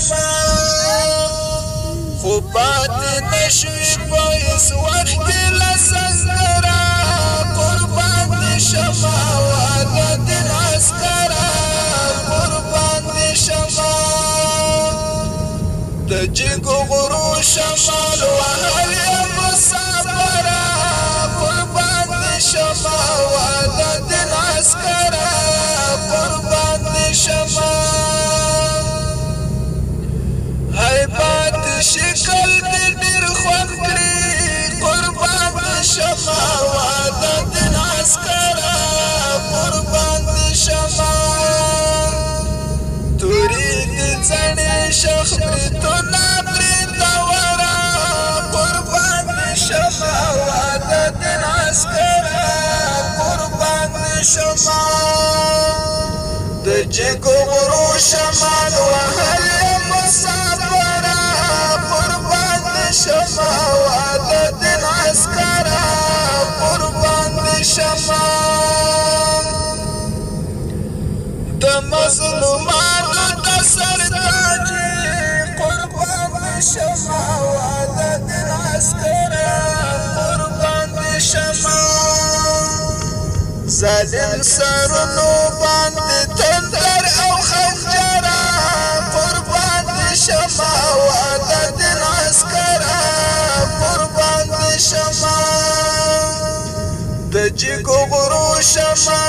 شمه خو پاتې نشوي باعث وخت له سنګره قربان دې شمه واده دې عسکره قربان دې شمه د جګو غرو شمال وهل یم مسافره قربان دې شمه واده دې عسکره قربان دې شمه هیبات شکل دې ډېر خوند کړي قربان دې شمه واده دې عسکره قربان دې شمه تورې دې څڼې شخ بریتونه بریتوره قربان دې شمه واده دې عسکره قربان دې شمه د جګو غرو شمال وهل یم مسافره قربان دې شمه واده دې عسکره قربان دې شمه د مظلومانو د سر تاج قربان دې شمه واده دې عسکره قربان دې شمه ظالم سرونو باندې تندر او خنجره قربان دې شمه واده دې عسکره قربان دې شمه د جګو غرو شمه